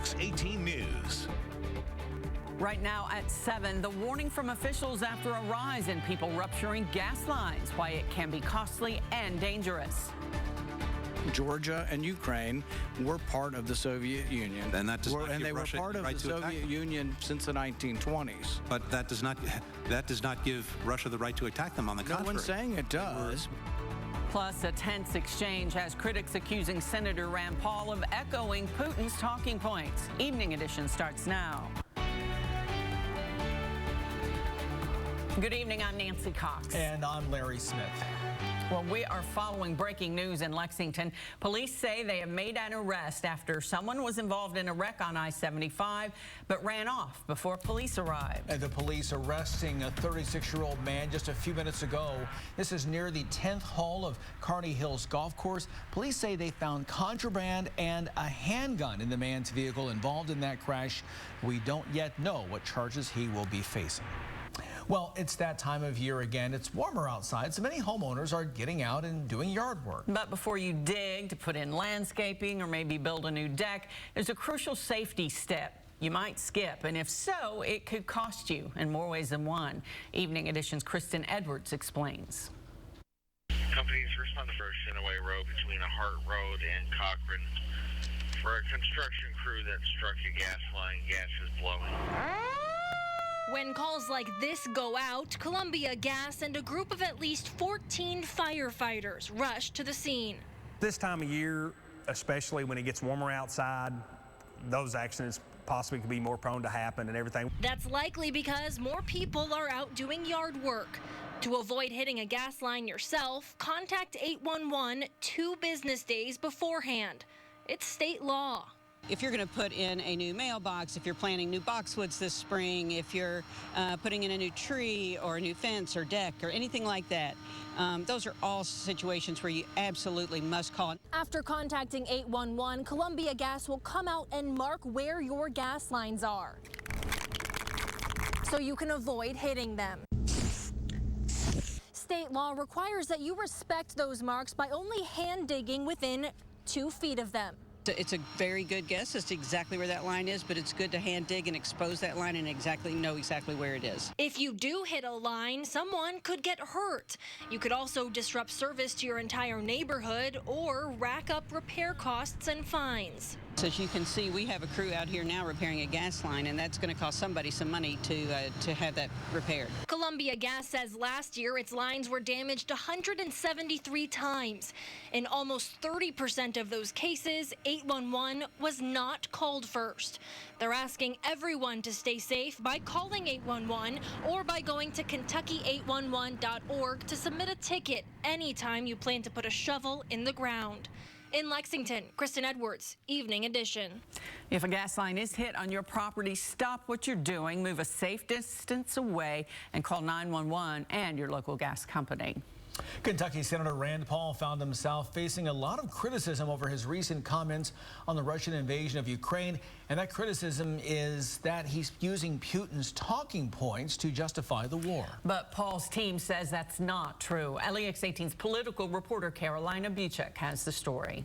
WLEX 18 News. Right now at 7, the warning from officials after a rise in people rupturing gas lines, why it can be costly and dangerous. Georgia and Ukraine were part of the Soviet Union. And that does not give they were Russia part the of right the to attack Soviet them. Union since the 1920s. But that does not give Russia the right to attack them. On the contrary. No one's saying it does. Plus, a tense exchange has critics accusing Senator Rand Paul of echoing Putin's talking points. Evening Edition starts now. Good evening, I'm Nancy Cox. And I'm Larry Smith. Well, we are following breaking news in Lexington. Police say they have made an arrest after someone was involved in a wreck on I-75 but ran off before police arrived. And the police arresting a 36-year-old man just a few minutes ago. This is near the 10th hole of Kearney Hills Golf Course. Police say they found contraband and a handgun in the man's vehicle involved in that crash. We don't yet know what charges he will be facing. Well, it's that time of year again. It's warmer outside, so many homeowners are getting out and doing yard work. But before you dig to put in landscaping or maybe build a new deck, there's a crucial safety step you might skip, and if so, it could cost you in more ways than one. Evening Edition's Kristen Edwards explains. Companies respond to Shinaway Road between Hart Road and Cochran for a construction crew that struck a gas line. Gas is blowing. When calls like this go out, Columbia Gas and a group of at least 14 firefighters rushed to the scene. This time of year, especially when it gets warmer outside, those accidents possibly could be more prone to happen and everything. That's likely because more people are out doing yard work. To avoid hitting a gas line yourself, contact 811 2 business days beforehand. It's state law. If you're going to put in a new mailbox, if you're planting new boxwoods this spring, if you're putting in a new tree or a new fence or deck or anything like that, those are all situations where you absolutely must call. After contacting 811, Columbia Gas will come out and mark where your gas lines are, so you can avoid hitting them. State law requires that you respect those marks by only hand digging within 2 feet of them. It's a very good guess as to exactly where that line is, but it's good to hand dig and expose that line and know exactly where it is. If you do hit a line, someone could get hurt. You could also disrupt service to your entire neighborhood or rack up repair costs and fines. So as you can see, we have a crew out here now repairing a gas line, and that's going to cost somebody some money to have that repaired. Columbia Gas says last year its lines were damaged 173 times. In almost 30% of those cases, 811 was not called first. They're asking everyone to stay safe by calling 811 or by going to Kentucky811.org to submit a ticket anytime you plan to put a shovel in the ground. In Lexington, Kristen Edwards, Evening Edition. If a gas line is hit on your property, stop what you're doing, move a safe distance away, and call 911 and your local gas company. Kentucky Senator Rand Paul found himself facing a lot of criticism over his recent comments on the Russian invasion of Ukraine, and that criticism is that he's using Putin's talking points to justify the war. But Paul's team says that's not true. WLEX 18's political reporter Carolina Buchek has the story.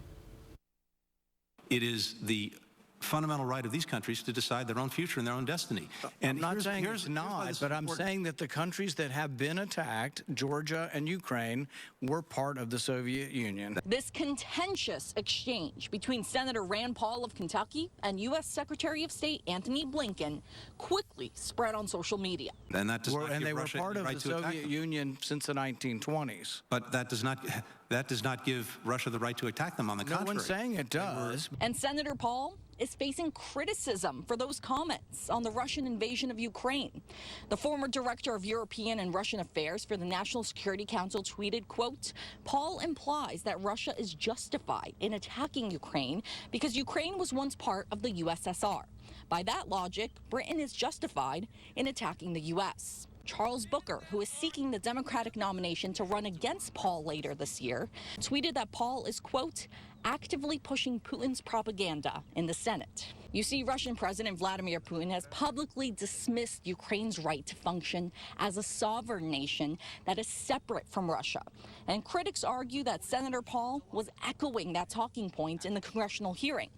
It is the fundamental right of these countries to decide their own future and their own destiny. And I'm not saying it's not, but I'm saying that the countries that have been attacked, Georgia and Ukraine, were part of the Soviet Union. This contentious exchange between Senator Rand Paul of Kentucky and U.S. Secretary of State Antony Blinken quickly spread on social media. And that does not give they were Russia part the of right the to attack Soviet them. Union since the 1920s. But that does not give Russia the right to attack them. On the contrary. No one's saying it does. And Senator Paul is facing criticism for those comments on the Russian invasion of Ukraine. The former director of European and Russian affairs for the National Security Council tweeted, quote, "Paul implies that Russia is justified in attacking Ukraine because Ukraine was once part of the USSR. By that logic, Britain is justified in attacking the U.S." Charles Booker, who is seeking the Democratic nomination to run against Paul later this year, tweeted that Paul is, quote, actively pushing Putin's propaganda in the Senate. You see, Russian President Vladimir Putin has publicly dismissed Ukraine's right to function as a sovereign nation that is separate from Russia. And critics argue that Senator Paul was echoing that talking point in the congressional hearing.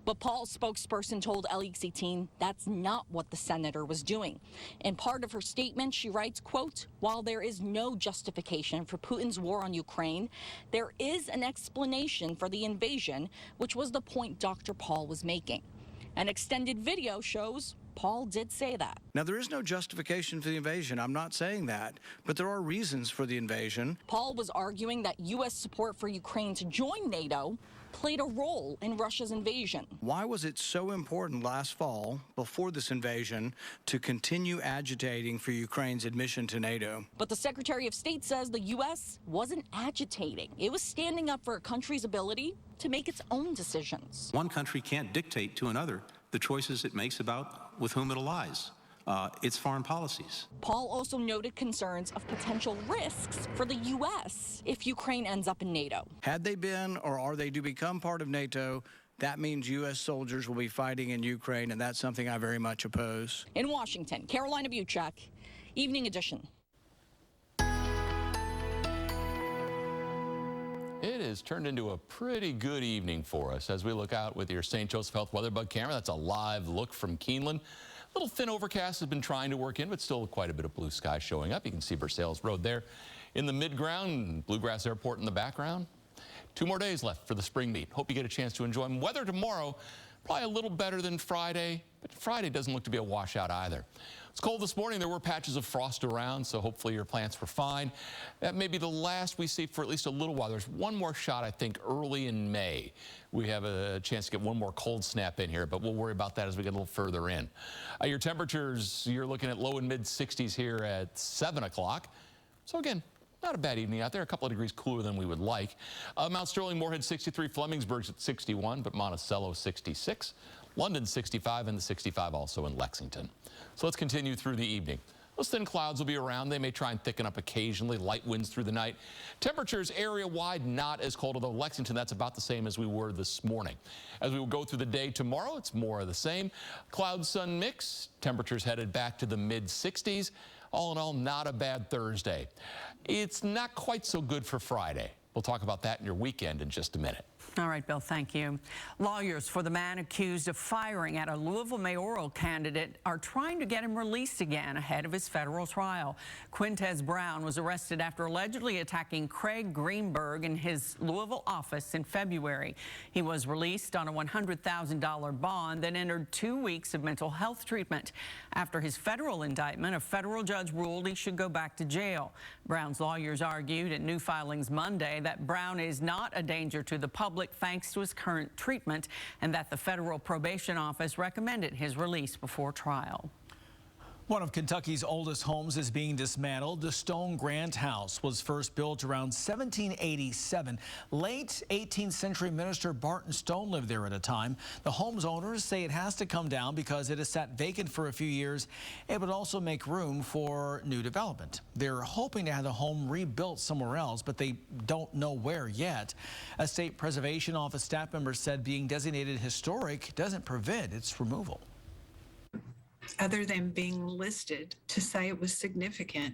But Paul's spokesperson told WLEX 18 that's not what the senator was doing. In part of her statement, she writes, quote, while there is no justification for Putin's war on Ukraine, there is an explanation for the invasion, which was the point Dr. Paul was making. An extended video shows Paul did say that. Now, there is no justification for the invasion. I'm not saying that, but there are reasons for the invasion. Paul was arguing that U.S. support for Ukraine to join NATO played a role in Russia's invasion. Why was it so important last fall, before this invasion, to continue agitating for Ukraine's admission to NATO? But the Secretary of State says the U.S. wasn't agitating. It was standing up for a country's ability to make its own decisions. One country can't dictate to another the choices it makes about with whom it allies. Its foreign policies. Paul also noted concerns of potential risks for the U.S. if Ukraine ends up in NATO. Had they been or are they to become part of NATO, that means U.S. soldiers will be fighting in Ukraine, and that's something I very much oppose. In Washington, Carolina Buchak, Evening Edition. It has turned into a pretty good evening for us as we look out with your St. Joseph Health Weather Bug camera. That's a live look from Keeneland. A little thin overcast has been trying to work in, but still quite a bit of blue sky showing up. You can see Versailles Road there in the midground, Bluegrass Airport in the background. 2 more days left for the spring meet. Hope you get a chance to enjoy them. Weather tomorrow, probably a little better than Friday, but Friday doesn't look to be a washout either. It's cold this morning. There were patches of frost around, so hopefully your plants were fine. That may be the last we see for at least a little while. There's one more shot, I think, early in May. We have a chance to get one more cold snap in here, but we'll worry about that as we get a little further in. Your temperatures, you're looking at low and mid 60s here at 7 o'clock. So again, not a bad evening out there, a couple of degrees cooler than we would like. Mount Sterling, Moorhead 63, Flemingsburg's at 61, but Monticello 66. London 65 and the 65 also in Lexington. So let's continue through the evening. Those thin clouds will be around. They may try and thicken up occasionally. Light winds through the night. Temperatures area-wide not as cold, although Lexington, that's about the same as we were this morning. As we will go through the day tomorrow, it's more of the same. Cloud-sun mix. Temperatures headed back to the mid-60s. All in all, not a bad Thursday. It's not quite so good for Friday. We'll talk about that in your weekend in just a minute. All right, Bill, thank you. Lawyers for the man accused of firing at a Louisville mayoral candidate are trying to get him released again ahead of his federal trial. Quintez Brown was arrested after allegedly attacking Craig Greenberg in his Louisville office in February. He was released on a $100,000 bond, then entered 2 weeks of mental health treatment. After his federal indictment, a federal judge ruled he should go back to jail. Brown's lawyers argued at new filings Monday that Brown is not a danger to the public thanks to his current treatment, and that the federal probation office recommended his release before trial. One of Kentucky's oldest homes is being dismantled. The Stone Grant House was first built around 1787. Late 18th century minister Barton Stone lived there at a time. The home's owners say it has to come down because it has sat vacant for a few years. It would also make room for new development. They're hoping to have the home rebuilt somewhere else, but they don't know where yet. A state preservation office staff member said being designated historic doesn't prevent its removal. Other than being listed to say it was significant,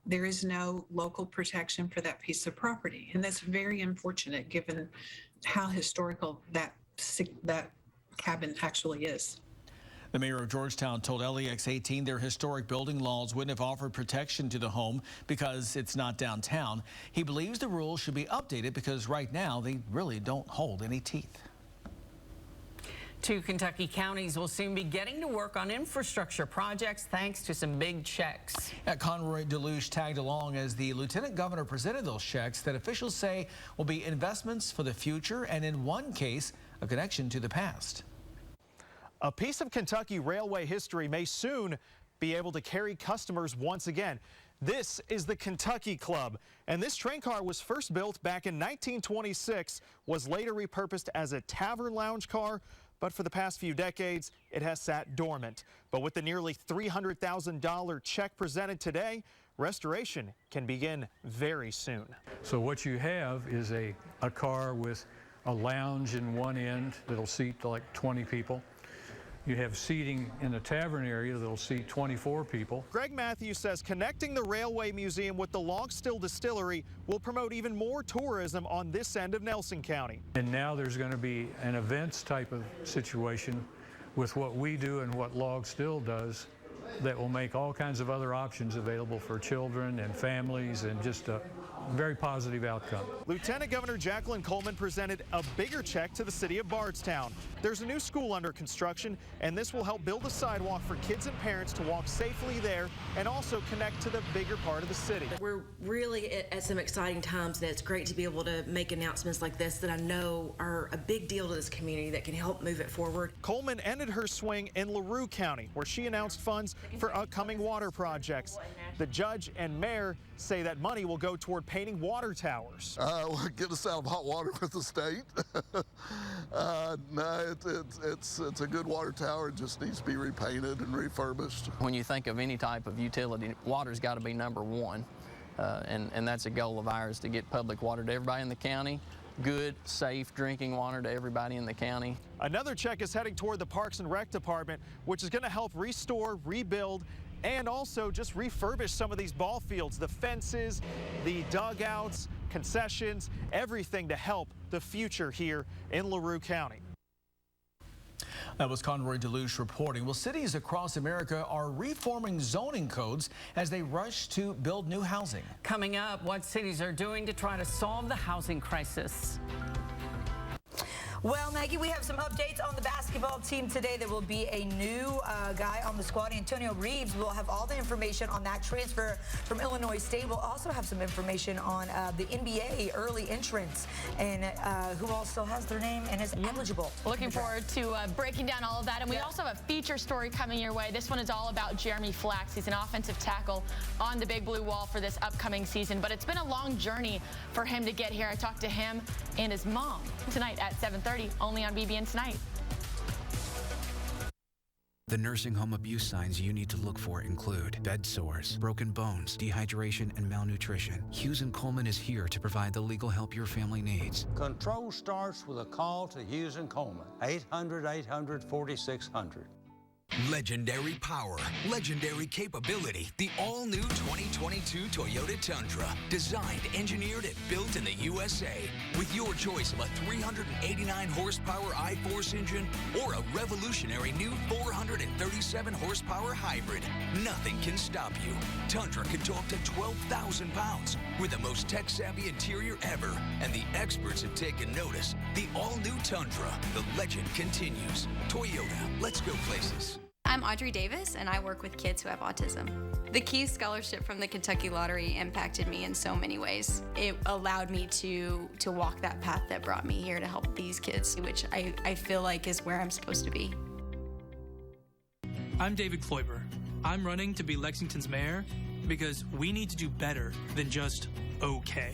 there is no local protection for that piece of property. And that's very unfortunate given how historical that cabin actually is. The mayor of Georgetown told WLEX 18 their historic building laws wouldn't have offered protection to the home because it's not downtown. He believes the rules should be updated because right now they really don't hold any teeth. 2 Kentucky counties will soon be getting to work on infrastructure projects thanks to some big checks. Conroy Deluge tagged along as the lieutenant governor presented those checks that officials say will be investments for the future and in one case, a connection to the past. A piece of Kentucky railway history may soon be able to carry customers once again. This is the Kentucky Club, and this train car was first built back in 1926, was later repurposed as a tavern lounge car, but for the past few decades, it has sat dormant. But with the nearly $300,000 check presented today, restoration can begin very soon. So what you have is a car with a lounge in one end that'll seat like 20 people. You have seating in the tavern area that'll seat 24 people. Greg Matthews says connecting the Railway Museum with the Log Still Distillery will promote even more tourism on this end of Nelson County. And now there's going to be an events type of situation with what we do and what Log Still does that will make all kinds of other options available for children and families, and just a very positive outcome. Lieutenant Governor Jacqueline Coleman presented a bigger check to the city of Bardstown. There's a new school under construction, and this will help build a sidewalk for kids and parents to walk safely there and also connect to the bigger part of the city. We're really at some exciting times, and it's great to be able to make announcements like this that I know are a big deal to this community that can help move it forward. Coleman ended her swing in LaRue County, where she announced funds for upcoming water projects. The judge and mayor say that money will go toward painting water towers. Get us out of hot water with the state. No, it's a good water tower. It just needs to be repainted and refurbished. When you think of any type of utility, water's got to be number one. And that's a goal of ours, to get public water to everybody in the county. Good, safe drinking water to everybody in the county. Another check is heading toward the Parks and Rec Department, which is going to help restore, rebuild, and also just refurbish some of these ball fields, the fences, the dugouts, concessions, everything to help the future here in LaRue County. That was Conroy Deluge reporting. Well, cities across America are reforming zoning codes as they rush to build new housing. Coming up, what cities are doing to try to solve the housing crisis. Well, Maggie, we have some updates on the basketball team today. There will be a new guy on the squad, Antonio Reeves. We'll have all the information on that transfer from Illinois State. We'll also have some information on the NBA early entrants and who all still has their name and is eligible. Looking forward to breaking down all of that. And we also have a feature story coming your way. This one is all about Jeremy Flax. He's an offensive tackle on the Big Blue Wall for this upcoming season. But it's been a long journey for him to get here. I talked to him and his mom tonight at 7:30. Only on BBN Tonight. The nursing home abuse signs you need to look for include bed sores, broken bones, dehydration, and malnutrition. Hughes & Coleman is here to provide the legal help your family needs. Control starts with a call to Hughes & Coleman, 800-800-4600. Legendary power, legendary capability. The all-new 2022 Toyota Tundra. Designed, engineered, and built in the USA. With your choice of a 389-horsepower I-Force engine or a revolutionary new 437-horsepower hybrid, nothing can stop you. Tundra can tow up to 12,000 pounds with the most tech-savvy interior ever. And the experts have taken notice. The all-new Tundra. The legend continues. Toyota. Let's go places. I'm Audrey Davis, and I work with kids who have autism. The Keys Scholarship from the Kentucky Lottery impacted me in so many ways. It allowed me to walk that path that brought me here to help these kids, which I feel like is where I'm supposed to be. I'm David Kloiber. I'm running to be Lexington's mayor because we need to do better than just okay.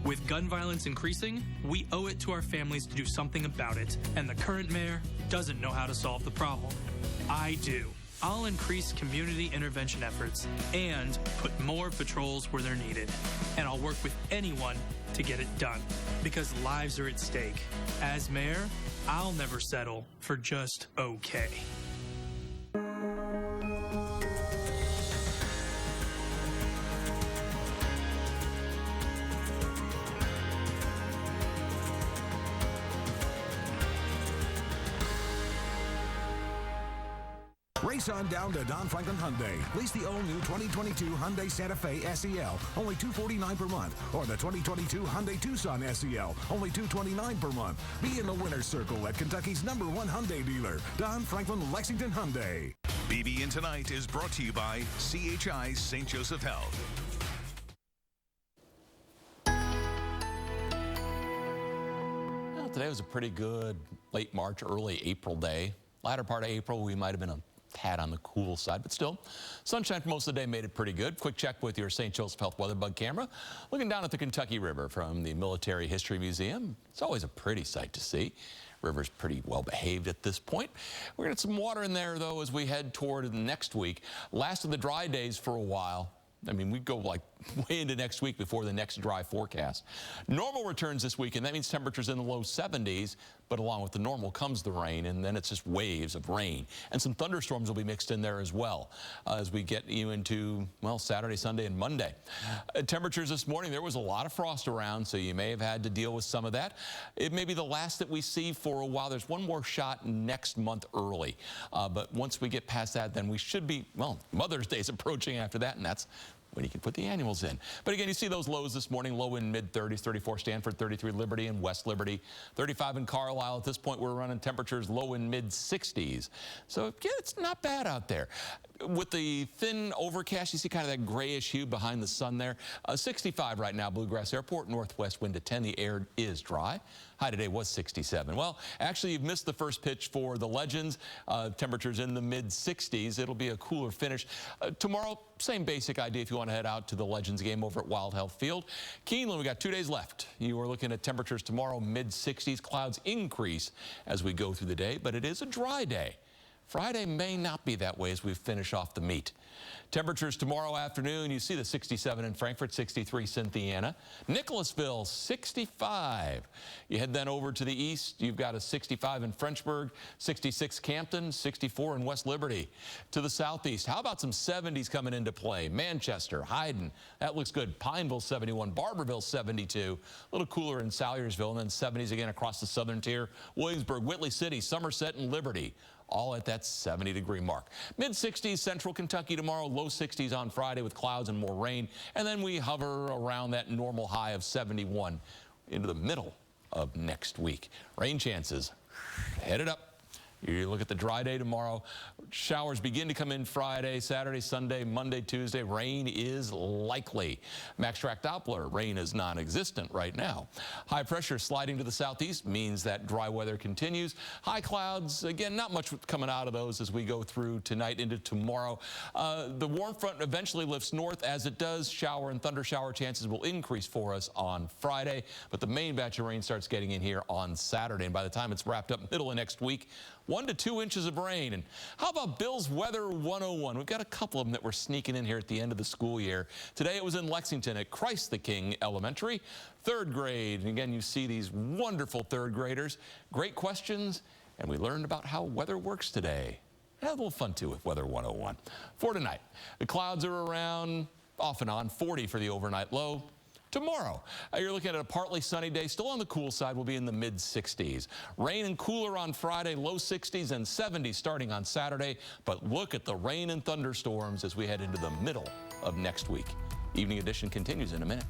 With gun violence increasing, we owe it to our families to do something about it, and the current mayor doesn't know how to solve the problem. I do. I'll increase community intervention efforts and put more patrols where they're needed. And I'll work with anyone to get it done, because lives are at stake. As mayor, I'll never settle for just okay. Race on down to Don Franklin Hyundai. Lease the all-new 2022 Hyundai Santa Fe SEL, only $249 per month. Or the 2022 Hyundai Tucson SEL, only $229 per month. Be in the winner's circle at Kentucky's #1 Hyundai dealer, Don Franklin Lexington Hyundai. BBN Tonight is brought to you by CHI St. Joseph Health. Well, today was a pretty good late March, early April day. Latter part of April, we might have been a tad on the cool side, but still, sunshine for most of the day made it pretty good. Quick check with your St. Joseph Health weather bug camera. Looking down at the Kentucky River from the Military History Museum. It's always a pretty sight to see. River's pretty well behaved at this point. We're gonna get some water in there though as we head toward next week. Last of the dry days for a while. I mean, we go like way into next week before the next dry forecast. Normal returns this weekend. That means temperatures in the low 70s, but but along with the normal comes the rain, and then it's just waves of rain. And some thunderstorms will be mixed in there as well as we get you into, well, Saturday, Sunday, and Monday. Temperatures this morning, there was a lot of frost around, so you may have had to deal with some of that. It may be the last that we see for a while. There's one more shot next month early, but once we get past that, then we should be, well, Mother's Day is approaching after that, and that's when you can put the annuals in. But again, you see those lows this morning, low in mid-30s, 34 Stanford, 33 Liberty and West Liberty, 35 in Carlisle. At this point, we're running temperatures low in mid-60s. So yeah, it's not bad out there. With the thin overcast, you see kind of that grayish hue behind the sun there. 65 right now, Bluegrass Airport, northwest wind at 10. The air is dry. High today was 67. Well, actually, you've missed the first pitch for the Legends. Temperatures in the mid-60s. It'll be a cooler finish. Tomorrow, same basic idea if you want to head out to the Legends game over at Wild Health Field. Keeneland, we got 2 days left. You are looking at temperatures tomorrow, mid-60s. Clouds increase as we go through the day, but it is a dry day. Friday may not be that way as we finish off the meet. Temperatures tomorrow afternoon, you see the 67 in Frankfort, 63 Cynthiana. Nicholasville, 65. You head then over to the east, you've got a 65 in Frenchburg, 66 Campton, 64 in West Liberty. To the southeast, how about some 70s coming into play? Manchester, Hyden, that looks good. Pineville, 71. Barberville, 72. A little cooler in Salyersville, and then 70s again across the southern tier. Williamsburg, Whitley City, Somerset, and Liberty, all at that 70-degree mark. Mid-60s, central Kentucky tomorrow, low 60s on Friday with clouds and more rain. And then we hover around that normal high of 71 into the middle of next week. Rain chances headed up. You look at the dry day tomorrow. Showers begin to come in Friday, Saturday, Sunday, Monday, Tuesday. Rain is likely. Max Track Doppler, rain is non-existent right now. High pressure sliding to the southeast means that dry weather continues. High clouds, again, not much coming out of those as we go through tonight into tomorrow. The warm front eventually lifts north. As it does, shower and thunder shower chances will increase for us on Friday, but the main batch of rain starts getting in here on Saturday, and by the time it's wrapped up middle of next week, 1 to 2 inches of rain. And how about Bill's Weather 101? We've got a couple of them that we're sneaking in here at the end of the school year. Today it was in Lexington at Christ the King Elementary, 3rd grade. And again, you see these wonderful 3rd graders. Great questions, and we learned about how weather works today. Had a little fun too with Weather 101. For tonight, the clouds are around off and on, 40 for the overnight low. Tomorrow, you're looking at a partly sunny day. Still on the cool side, we'll be in the mid-60s. Rain and cooler on Friday, low 60s and 70s starting on Saturday. But look at the rain and thunderstorms as we head into the middle of next week. Evening edition continues in a minute.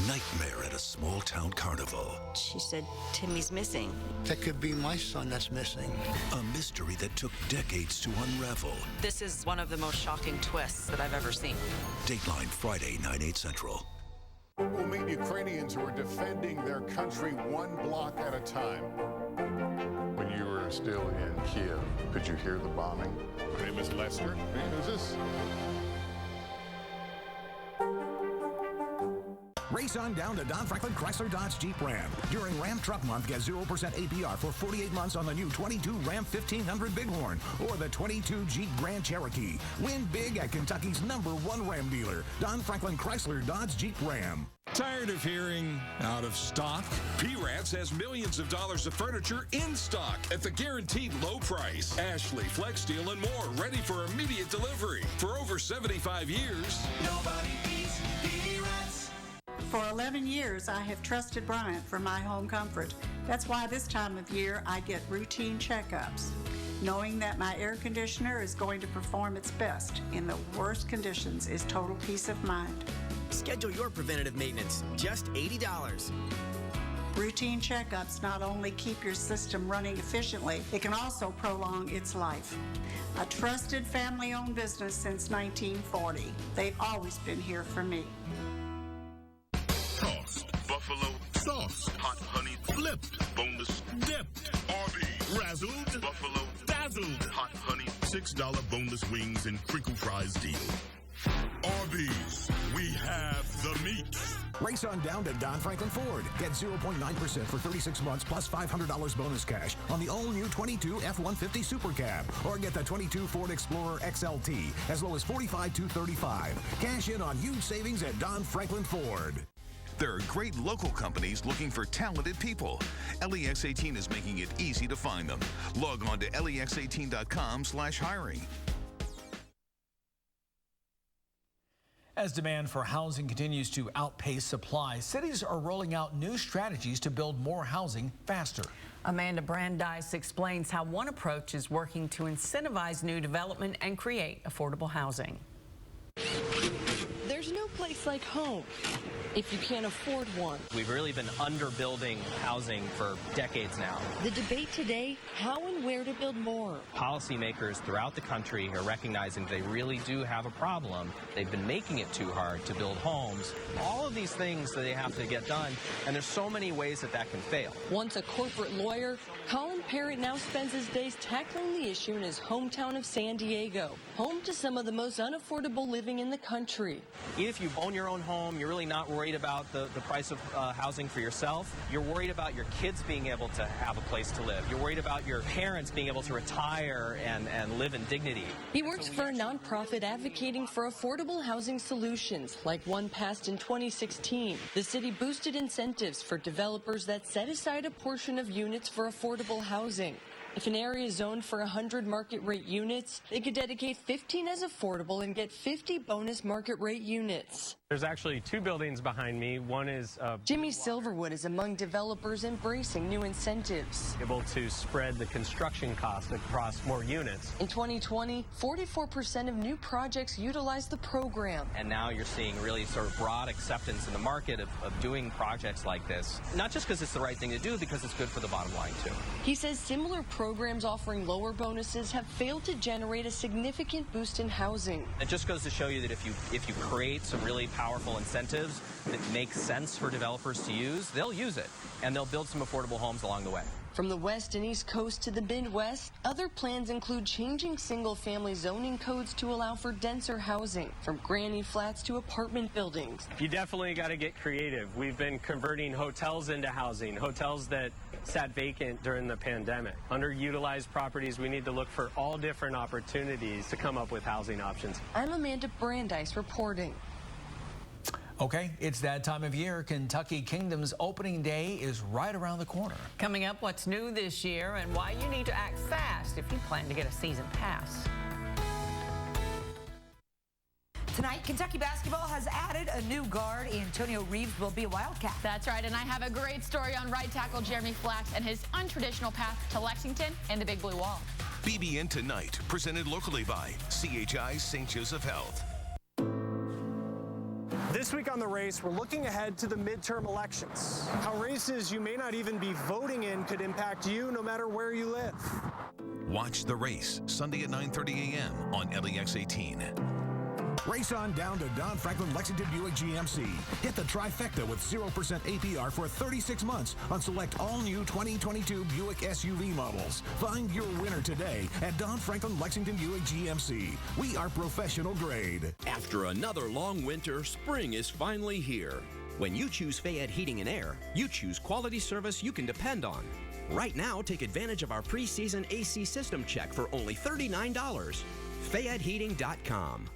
Nightmare at a small-town carnival. She said, Timmy's missing. That could be my son that's missing. A mystery that took decades to unravel. This is one of the most shocking twists that I've ever seen. Dateline Friday, 9/8 Central. We'll meet Ukrainians who are defending their country one block at a time. When you were still in Kiev, could you hear the bombing? My name is Lester. Who's this? Race on down to Don Franklin Chrysler Dodge Jeep Ram. During Ram Truck Month, get 0% APR for 48 months on the new 22 Ram 1500 Bighorn or the 22 Jeep Grand Cherokee. Win big at Kentucky's #1 Ram dealer, Don Franklin Chrysler Dodge Jeep Ram. Tired of hearing out of stock? P-Rats has millions of dollars of furniture in stock at the guaranteed low price. Ashley, Flex Steel, and more ready for immediate delivery. For over 75 years, nobody beats P-Rats. For 11 years, I have trusted Bryant for my home comfort. That's why this time of year, I get routine checkups. Knowing that my air conditioner is going to perform its best in the worst conditions is total peace of mind. Schedule your preventative maintenance, just $80. Routine checkups not only keep your system running efficiently, it can also prolong its life. A trusted family-owned business since 1940. They've always been here for me. Tossed, buffalo sauce, hot honey flipped, boneless dipped, Arby's, razzled, buffalo dazzled, hot honey, $6 boneless wings and crinkle fries deal. Arby's, we have the meat. Race on down to Don Franklin Ford. Get 0.9% for 36 months plus $500 bonus cash on the all-new 22 F-150 Super Cab. Or get the 22 Ford Explorer XLT as low as $45,235. Cash in on huge savings at Don Franklin Ford. There are great local companies looking for talented people. LEX 18 is making it easy to find them. Log on to lex18.com/hiring. As demand for housing continues to outpace supply, cities are rolling out new strategies to build more housing faster. Amanda Brandeis explains how one approach is working to incentivize new development and create affordable housing. There's no place like home if you can't afford one. We've really been underbuilding housing for decades now. The debate today, how and where to build more. Policymakers throughout the country are recognizing they really do have a problem. They've been making it too hard to build homes. All of these things that they have to get done, and there's so many ways that can fail. Once a corporate lawyer, Colin Parrott now spends his days tackling the issue in his hometown of San Diego, home to some of the most unaffordable living in the country. Even if you own your own home, you're really not worried about the price of housing for yourself. You're worried about your kids being able to have a place to live. You're worried about your parents being able to retire and live in dignity. He works for a nonprofit advocating for affordable housing solutions, like one passed in 2016. The city boosted incentives for developers that set aside a portion of units for affordable housing. If an area is zoned for 100 market rate units, they could dedicate 15 as affordable and get 50 bonus market rate units. There's actually two buildings behind me. One is Jimmy Silverwood is among developers embracing new incentives. Able to spread the construction cost across more units. In 2020, 44% of new projects utilized the program. And now you're seeing really sort of broad acceptance in the market of doing projects like this. Not just because it's the right thing to do, because it's good for the bottom line, too. He says similar programs offering lower bonuses have failed to generate a significant boost in housing. It just goes to show you that if you create some really powerful incentives that make sense for developers to use, they'll use it, and they'll build some affordable homes along the way. From the West and East Coast to the Midwest, other plans include changing single-family zoning codes to allow for denser housing, from granny flats to apartment buildings. You definitely got to get creative. We've been converting hotels into housing, hotels that sat vacant during the pandemic. Underutilized properties, we need to look for all different opportunities to come up with housing options. I'm Amanda Brandeis reporting. Okay, it's that time of year. Kentucky Kingdom's opening day is right around the corner. Coming up, what's new this year and why you need to act fast if you plan to get a season pass. Tonight, Kentucky basketball has added a new guard. Antonio Reeves will be a Wildcat. That's right, and I have a great story on right tackle Jeremy Flax and his untraditional path to Lexington and the Big Blue Wall. BBN Tonight, presented locally by CHI St. Joseph Health. This week on The Race, we're looking ahead to the midterm elections. How races you may not even be voting in could impact you no matter where you live. Watch The Race, Sunday at 9:30 a.m. on LEX 18. Race on down to Don Franklin Lexington Buick GMC. Hit the trifecta with 0% APR for 36 months on select all-new 2022 Buick SUV models. Find your winner today at Don Franklin Lexington Buick GMC. We are professional grade. After another long winter, spring is finally here. When you choose Fayette Heating and Air, you choose quality service you can depend on. Right now, take advantage of our pre-season AC system check for only $39. FayetteHeating.com.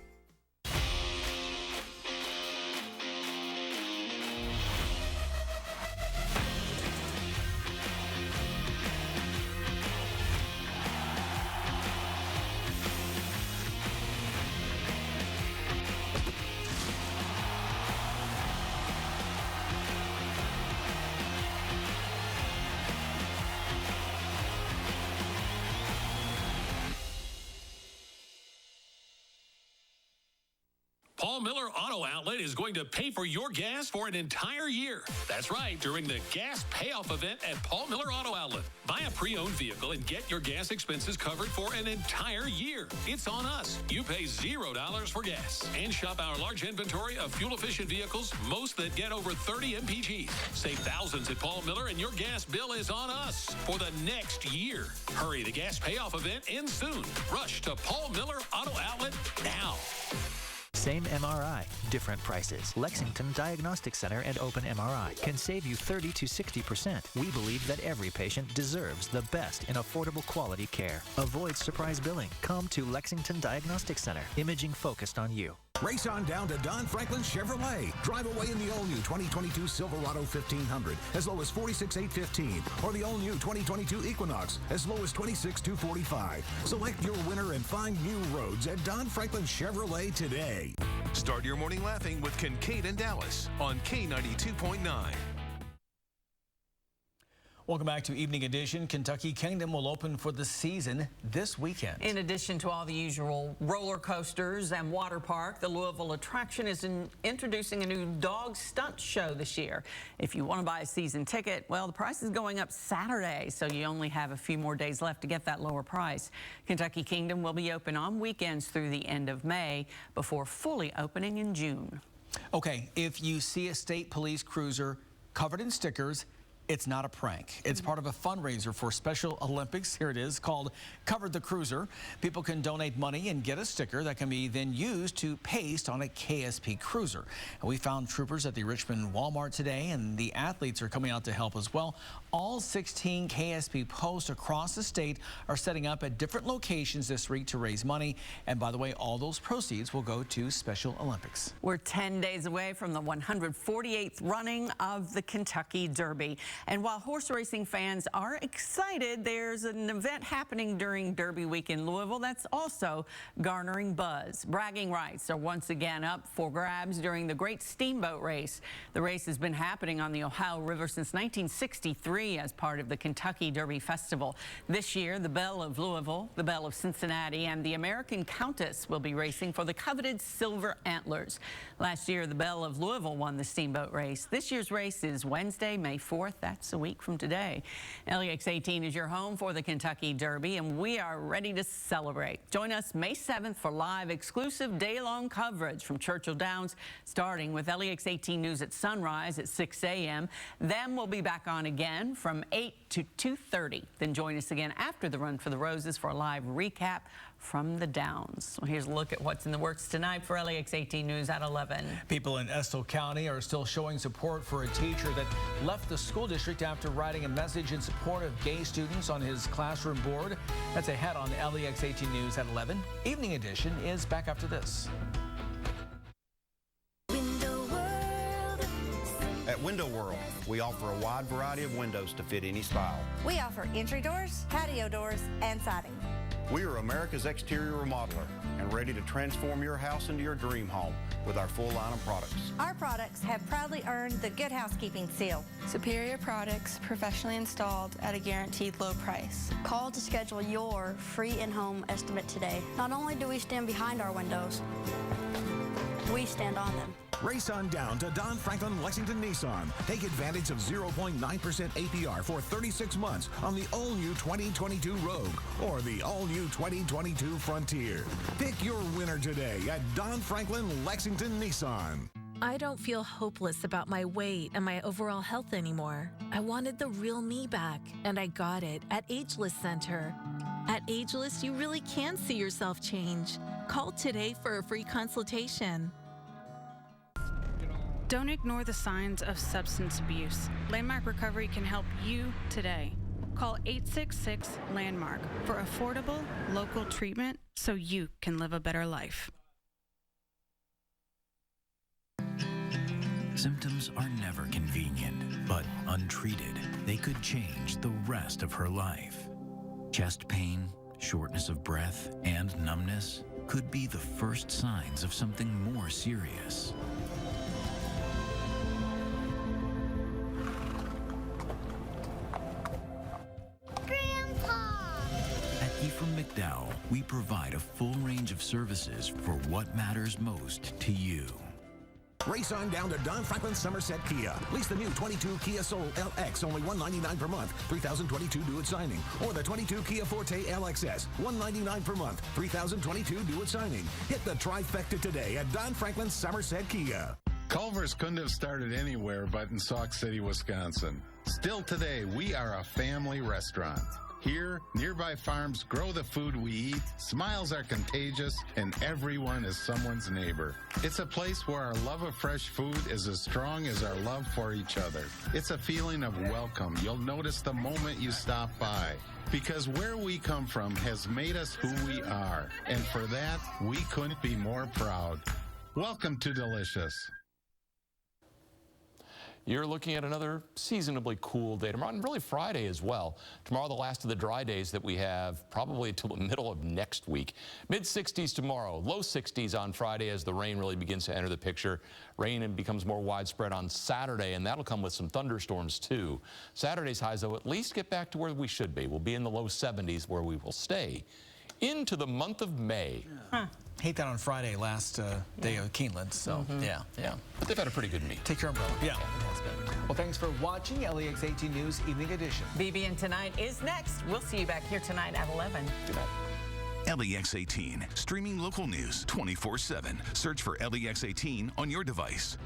Paul Miller Auto Outlet is going to pay for your gas for an entire year. That's right, during the gas payoff event at Paul Miller Auto Outlet. Buy a pre-owned vehicle and get your gas expenses covered for an entire year. It's on us. You pay $0 for gas. And shop our large inventory of fuel-efficient vehicles, most that get over 30 mpg. Save thousands at Paul Miller, and your gas bill is on us for the next year. Hurry, the gas payoff event ends soon. Rush to Paul Miller Auto Outlet now. Same MRI, different prices. Lexington Diagnostic Center and Open MRI can save you 30 to 60%. We believe that every patient deserves the best in affordable quality care. Avoid surprise billing. Come to Lexington Diagnostic Center. Imaging focused on you. Race on down to Don Franklin Chevrolet. Drive away in the all-new 2022 Silverado 1500 as low as $46,815, or the all-new 2022 Equinox as low as $26,245. Select your winner and find new roads at Don Franklin Chevrolet today. Start your morning laughing with Kincaid and Dallas on K92.9. Welcome back to Evening Edition. Kentucky Kingdom will open for the season this weekend. In addition to all the usual roller coasters and water park, the Louisville attraction is introducing a new dog stunt show this year. If you want to buy a season ticket, well, the price is going up Saturday, so you only have a few more days left to get that lower price. Kentucky Kingdom will be open on weekends through the end of May before fully opening in June. Okay, if you see a state police cruiser covered in stickers, it's not a prank. It's part of a fundraiser for Special Olympics. Here it is, called Cover the Cruiser. People can donate money and get a sticker that can be then used to paste on a KSP cruiser. And we found troopers at the Richmond Walmart today, and the athletes are coming out to help as well. All 16 KSP posts across the state are setting up at different locations this week to raise money. And by the way, all those proceeds will go to Special Olympics. We're 10 days away from the 148th running of the Kentucky Derby. And while horse racing fans are excited, there's an event happening during Derby week in Louisville that's also garnering buzz. Bragging rights are once again up for grabs during the Great Steamboat Race. The race has been happening on the Ohio River since 1963 as part of the Kentucky Derby Festival. This year, the Belle of Louisville, the Belle of Cincinnati, and the American Countess will be racing for the coveted Silver Antlers. Last year, the Belle of Louisville won the Steamboat Race. This year's race is Wednesday, May 4th. That's a week from today. LEX 18 is your home for the Kentucky Derby, and we are ready to celebrate. Join us May 7th for live exclusive day-long coverage from Churchill Downs, starting with LEX 18 News at sunrise at 6 a.m. Then we'll be back on again from 8 to 2:30. Then join us again after the Run for the Roses for a live recap from the Downs. Well, here's a look at what's in the works tonight for LEX 18 News at 11. People in Estill County are still showing support for a teacher that left the school district after writing a message in support of gay students on his classroom board. That's ahead on LEX 18 News at 11. Evening Edition is back after this. At Window World, we offer a wide variety of windows to fit any style. We offer entry doors, patio doors, and siding. We are America's exterior remodeler and ready to transform your house into your dream home with our full line of products. Our products have proudly earned the Good Housekeeping seal. Superior products professionally installed at a guaranteed low price. Call to schedule your free in-home estimate today. Not only do we stand behind our windows, we stand on them. Race on down to Don Franklin Lexington Nissan. Take advantage of 0.9% APR for 36 months on the all-new 2022 Rogue or the all-new 2022 Frontier. Pick your winner today at Don Franklin Lexington Nissan. I don't feel hopeless about my weight and my overall health anymore. I wanted the real me back, and I got it at Ageless Center. At Ageless, you really can see yourself change. Call today for a free consultation. Don't ignore the signs of substance abuse. Landmark Recovery can help you today. Call 866-LANDMARK for affordable, local treatment so you can live a better life. Symptoms are never convenient, but untreated, they could change the rest of her life. Chest pain, shortness of breath, and numbness could be the first signs of something more serious. From McDowell, we provide a full range of services for what matters most to you. Race on down to Don Franklin Somerset Kia. Lease the new 22 Kia Soul LX, only $199 per month, $3,022 due at signing. Or the 22 Kia Forte LXS, $199 per month, $3,022 due at signing. Hit the trifecta today at Don Franklin Somerset Kia. Culver's couldn't have started anywhere but in Sauk City, Wisconsin. Still today, we are a family restaurant. Here, nearby farms grow the food we eat, smiles are contagious, and everyone is someone's neighbor. It's a place where our love of fresh food is as strong as our love for each other. It's a feeling of welcome you'll notice the moment you stop by. Because where we come from has made us who we are, and for that, we couldn't be more proud. Welcome to Delicious. You're looking at another seasonably cool day tomorrow, and really Friday as well. Tomorrow, the last of the dry days that we have, probably until the middle of next week. Mid-60s tomorrow, low 60s on Friday as the rain really begins to enter the picture. Rain becomes more widespread on Saturday, and that'll come with some thunderstorms too. Saturday's highs, though, at least get back to where we should be. We'll be in the low 70s where we will stay into the month of May. Hate that on Friday, last day of Keeneland. So, yeah. But they've had a pretty good meet. Take your umbrella. Yeah, it has been. Well, thanks for watching LEX 18 News Evening Edition. BBN Tonight is next. We'll see you back here tonight at 11. Good night. LEX 18, streaming local news 24/7. Search for LEX 18 on your device.